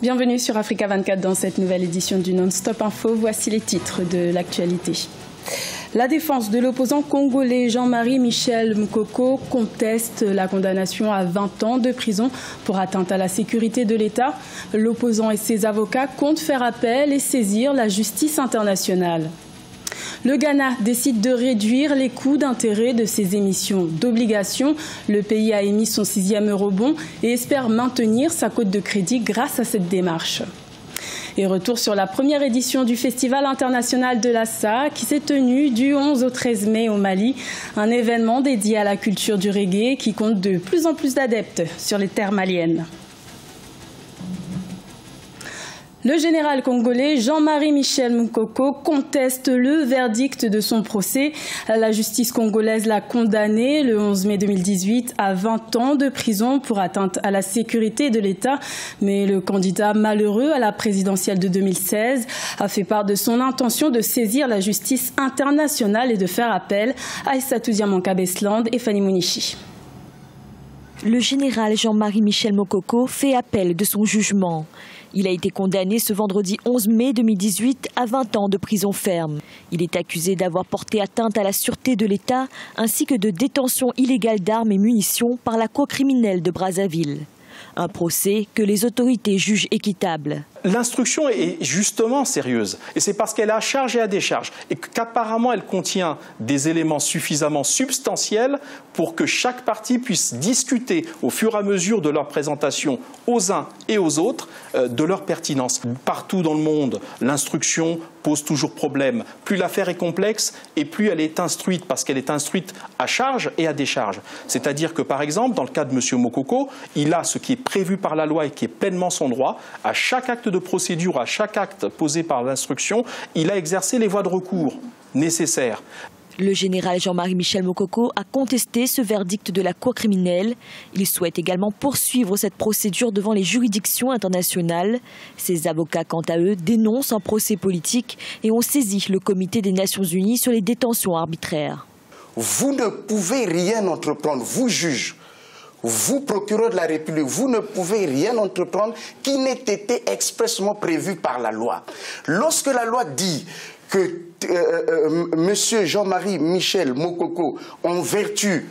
Bienvenue sur Africa 24 dans cette nouvelle édition du Non-Stop Info. Voici les titres de l'actualité. La défense de l'opposant congolais Jean-Marie Michel Moukoko conteste la condamnation à 20 ans de prison pour atteinte à la sécurité de l'État. L'opposant et ses avocats comptent faire appel et saisir la justice internationale. Le Ghana décide de réduire les coûts d'intérêt de ses émissions d'obligations. Le pays a émis son 6e eurobond et espère maintenir sa cote de crédit grâce à cette démarche. Et retour sur la première édition du Festival international de l'Assa qui s'est tenu du 11 au 13 mai au Mali. Un événement dédié à la culture du reggae qui compte de plus en plus d'adeptes sur les terres maliennes. Le général congolais Jean-Marie Michel Moukoko conteste le verdict de son procès. La justice congolaise l'a condamné le 11 mai 2018 à 20 ans de prison pour atteinte à la sécurité de l'État. Mais le candidat malheureux à la présidentielle de 2016 a fait part de son intention de saisir la justice internationale et de faire appel à Aïssatou Diamanka Besland et Fanny Mounichi. Le général Jean-Marie Michel Moukoko fait appel de son jugement. Il a été condamné ce vendredi 11 mai 2018 à 20 ans de prison ferme. Il est accusé d'avoir porté atteinte à la sûreté de l'État ainsi que de détention illégale d'armes et munitions par la cour criminelle de Brazzaville. Un procès que les autorités jugent équitable. L'instruction est justement sérieuse et c'est parce qu'elle est à charge et à décharge et qu'apparemment elle contient des éléments suffisamment substantiels pour que chaque partie puisse discuter au fur et à mesure de leur présentation aux uns et aux autres de leur pertinence. Partout dans le monde, l'instruction pose toujours problème. Plus l'affaire est complexe et plus elle est instruite parce qu'elle est instruite à charge et à décharge. C'est-à-dire que par exemple, dans le cas de M. Moukoko, il a ce qui est prévu par la loi et qui est pleinement son droit. À chaque acte de procédure, à chaque acte posé par l'instruction, il a exercé les voies de recours nécessaires. Le général Jean-Marie Michel Moukoko a contesté ce verdict de la cour criminelle. Il souhaite également poursuivre cette procédure devant les juridictions internationales. Ses avocats, quant à eux, dénoncent un procès politique et ont saisi le Comité des Nations Unies sur les détentions arbitraires. Vous ne pouvez rien entreprendre, vous juges. Vous, procureur de la République, vous ne pouvez rien entreprendre qui n'ait été expressément prévu par la loi. Lorsque la loi dit que M. Jean-Marie Michel Moukoko, en vertu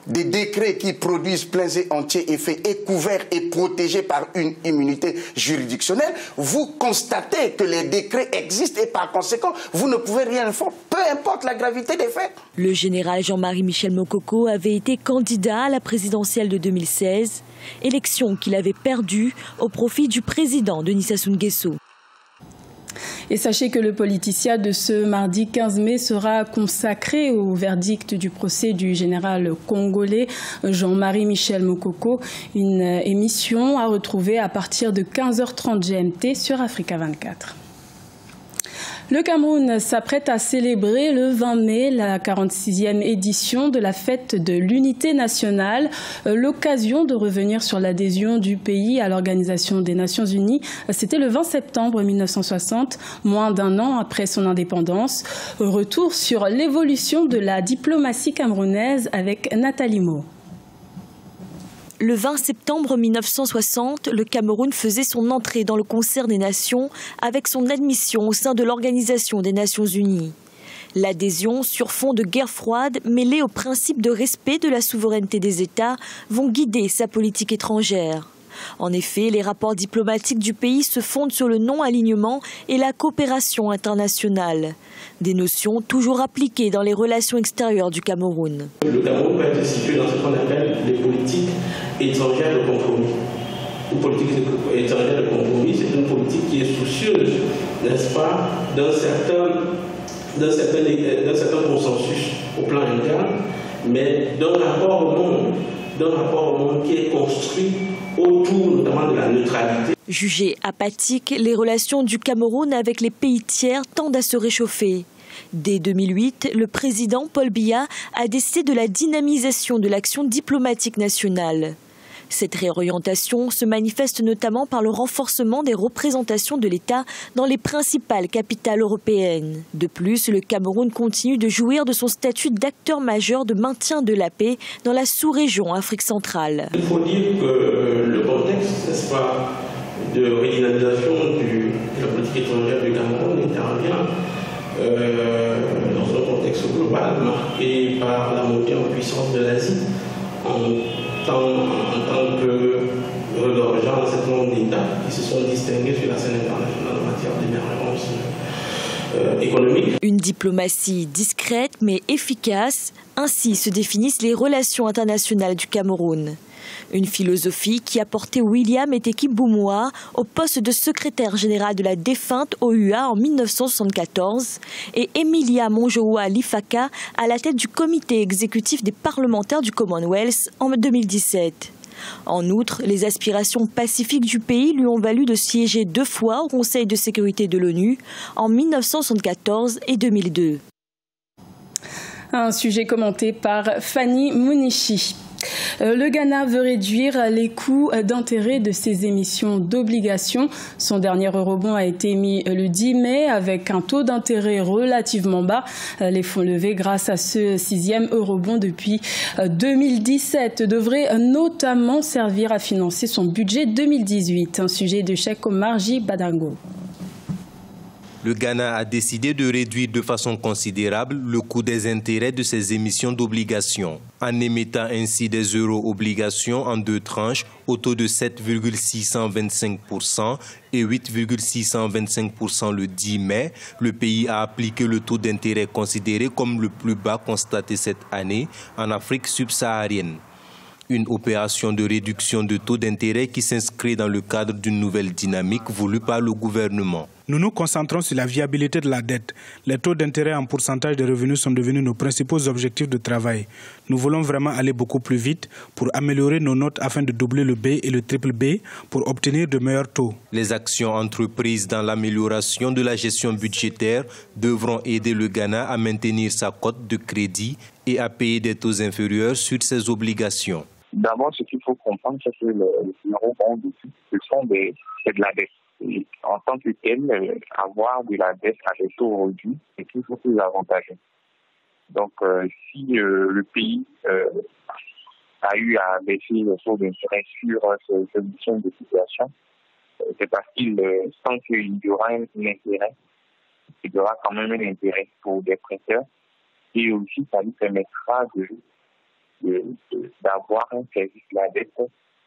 des décrets qui produisent pleins et entiers effets, est couvert et protégé par une immunité juridictionnelle, vous constatez que les décrets existent et par conséquent, vous ne pouvez rien faire, peu importe la gravité des faits. Le général Jean-Marie Michel Moukoko avait été candidat à la présidentielle de 2016, élection qu'il avait perdue au profit du président Denis Sassou Nguesso. Et sachez que le politicien de ce mardi 15 mai sera consacré au verdict du procès du général congolais Jean-Marie Michel Moukoko. Une émission à retrouver à partir de 15h30 GMT sur Africa 24. Le Cameroun s'apprête à célébrer le 20 mai la 46e édition de la fête de l'unité nationale, l'occasion de revenir sur l'adhésion du pays à l'Organisation des Nations Unies. C'était le 20 septembre 1960, moins d'un an après son indépendance. Retour sur l'évolution de la diplomatie camerounaise avec Nathalie Mo. Le 20 septembre 1960, le Cameroun faisait son entrée dans le concert des nations avec son admission au sein de l'Organisation des Nations Unies. L'adhésion sur fond de guerre froide mêlée au principe de respect de la souveraineté des États vont guider sa politique étrangère. En effet, les rapports diplomatiques du pays se fondent sur le non-alignement et la coopération internationale. Des notions toujours appliquées dans les relations extérieures du Cameroun. Le Cameroun peut être situé dans ce qu'on appelle les politiques étrangères de compromis. Une politique étrangère de compromis, c'est une politique qui est soucieuse, n'est-ce pas, d'un certain consensus au plan interne, mais d'un rapport au monde qui est construit autour notamment de la neutralité. Jugées apathiques, les relations du Cameroun avec les pays tiers tendent à se réchauffer. Dès 2008, le président Paul Biya a décidé de la dynamisation de l'action diplomatique nationale. Cette réorientation se manifeste notamment par le renforcement des représentations de l'État dans les principales capitales européennes. De plus, le Cameroun continue de jouir de son statut d'acteur majeur de maintien de la paix dans la sous-région Afrique centrale. Il faut dire que le contexte, n'est-ce pas, de redynamisation de la politique étrangère du Cameroun intervient dans un contexte global marqué par la montée en puissance de l'Asie en tant que regorgeant un certain nombre d'États qui se sont distingués sur la scène internationale en matière d'émergence économique. Une diplomatie discrète mais efficace, ainsi se définissent les relations internationales du Cameroun. Une philosophie qui a porté William Eteki Boumoua au poste de secrétaire général de la défunte OUA en 1974 et Emilia Monjowa Lifaka à la tête du comité exécutif des parlementaires du Commonwealth en 2017. En outre, les aspirations pacifiques du pays lui ont valu de siéger 2 fois au Conseil de sécurité de l'ONU en 1974 et 2002. Un sujet commenté par Fanny Mounichi. Le Ghana veut réduire les coûts d'intérêt de ses émissions d'obligations. Son dernier eurobond a été émis le 10 mai avec un taux d'intérêt relativement bas. Les fonds levés grâce à ce 6e eurobond depuis 2017 devraient notamment servir à financer son budget 2018. Un sujet de Cheikh Omar J. Badango. Le Ghana a décidé de réduire de façon considérable le coût des intérêts de ses émissions d'obligations, en émettant ainsi des euro-obligations en 2 tranches au taux de 7,625% et 8,625% le 10 mai. Le pays a appliqué le taux d'intérêt considéré comme le plus bas constaté cette année en Afrique subsaharienne. Une opération de réduction de taux d'intérêt qui s'inscrit dans le cadre d'une nouvelle dynamique voulue par le gouvernement. Nous nous concentrons sur la viabilité de la dette. Les taux d'intérêt en pourcentage des revenus sont devenus nos principaux objectifs de travail. Nous voulons vraiment aller beaucoup plus vite pour améliorer nos notes afin de doubler le B et le triple B pour obtenir de meilleurs taux. Les actions entreprises dans l'amélioration de la gestion budgétaire devront aider le Ghana à maintenir sa cote de crédit et à payer des taux inférieurs sur ses obligations. D'abord, ce qu'il faut comprendre, c'est que les eurobonds, ce sont de la dette. Et en tant que tel, avoir de la dette à des taux réduits, c'est toujours plus avantageux. Donc, si le pays a eu à baisser le taux d'intérêt sur ces émissions de situation, c'est parce qu'il sent qu'il y aura un intérêt, il y aura quand même un intérêt pour des prêteurs, et aussi ça lui permettra d'avoir un service de la dette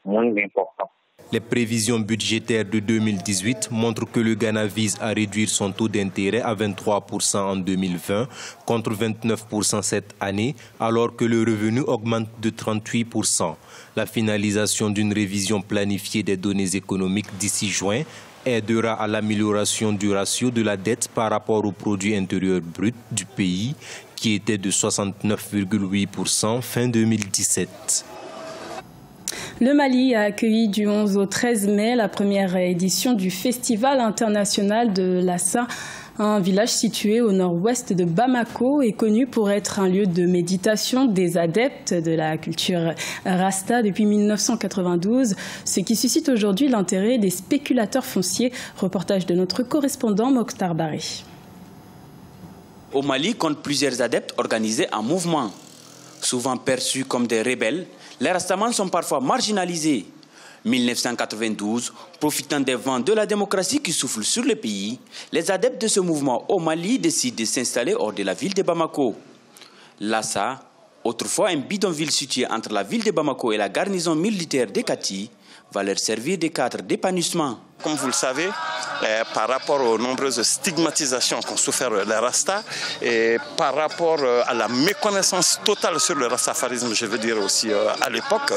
moins important. Les prévisions budgétaires de 2018 montrent que le Ghana vise à réduire son taux d'intérêt à 23% en 2020 contre 29% cette année, alors que le revenu augmente de 38%. La finalisation d'une révision planifiée des données économiques d'ici juin aidera à l'amélioration du ratio de la dette par rapport au produit intérieur brut du pays, qui était de 69,8% fin 2017. Le Mali a accueilli du 11 au 13 mai la première édition du Festival international de Lassa, un village situé au nord-ouest de Bamako et connu pour être un lieu de méditation des adeptes de la culture Rasta depuis 1992, ce qui suscite aujourd'hui l'intérêt des spéculateurs fonciers. Reportage de notre correspondant Mokhtar Baré. Au Mali compte plusieurs adeptes organisés en mouvement. Souvent perçus comme des rebelles, les Rastamans sont parfois marginalisés. 1992, profitant des vents de la démocratie qui soufflent sur le pays, les adeptes de ce mouvement au Mali décident de s'installer hors de la ville de Bamako. Lassa, autrefois un bidonville situé entre la ville de Bamako et la garnison militaire de Kati, va leur servir de cadre d'épanouissement. Comme vous le savez, par rapport aux nombreuses stigmatisations qu'ont souffert les Rastas et par rapport à la méconnaissance totale sur le rastafarisme, je veux dire aussi à l'époque,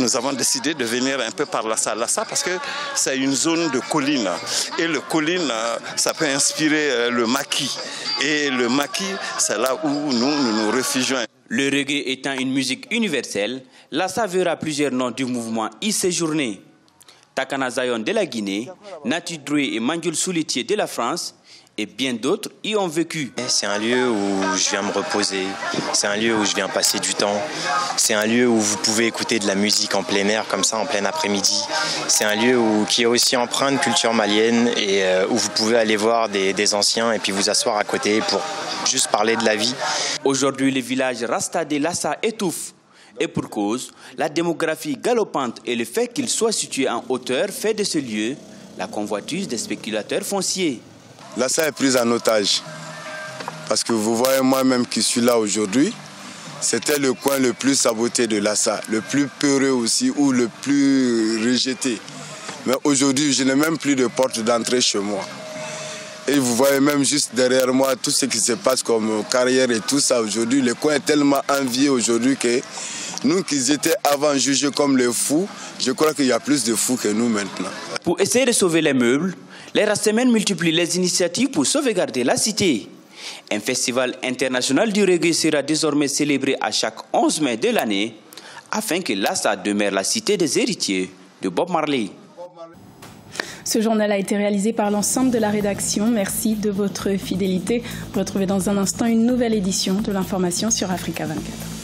nous avons décidé de venir un peu par Lassa parce que c'est une zone de collines. Et le colline, ça peut inspirer le maquis. Et le maquis, c'est là où nous nous réfugions. Le reggae étant une musique universelle, Lassa verra plusieurs noms du mouvement y séjourner. Takana Zion de la Guinée, Nati Droué et Manjul Soulitier de la France et bien d'autres y ont vécu. C'est un lieu où je viens me reposer, c'est un lieu où je viens passer du temps, c'est un lieu où vous pouvez écouter de la musique en plein air comme ça en plein après-midi. C'est un lieu qui est aussi empreint de culture malienne et où vous pouvez aller voir des anciens et puis vous asseoir à côté pour juste parler de la vie. Aujourd'hui, le village Rasta de Lassa étouffe. Et pour cause, la démographie galopante et le fait qu'il soit situé en hauteur fait de ce lieu la convoitise des spéculateurs fonciers. Lassa est prise en otage. Parce que vous voyez moi-même qui suis là aujourd'hui, c'était le coin le plus saboté de Lassa, le plus peureux aussi ou le plus rejeté. Mais aujourd'hui, je n'ai même plus de porte d'entrée chez moi. Et vous voyez même juste derrière moi tout ce qui se passe comme carrière et tout ça aujourd'hui. Le coin est tellement envié aujourd'hui que nous qui étions avant jugés comme les fous, je crois qu'il y a plus de fous que nous maintenant. Pour essayer de sauver les meubles, les Rastamen multiplient les initiatives pour sauvegarder la cité. Un festival international du reggae sera désormais célébré à chaque 11 mai de l'année afin que Lassa demeure la cité des héritiers de Bob Marley. Ce journal a été réalisé par l'ensemble de la rédaction. Merci de votre fidélité. Retrouvez dans un instant une nouvelle édition de l'information sur Africa 24.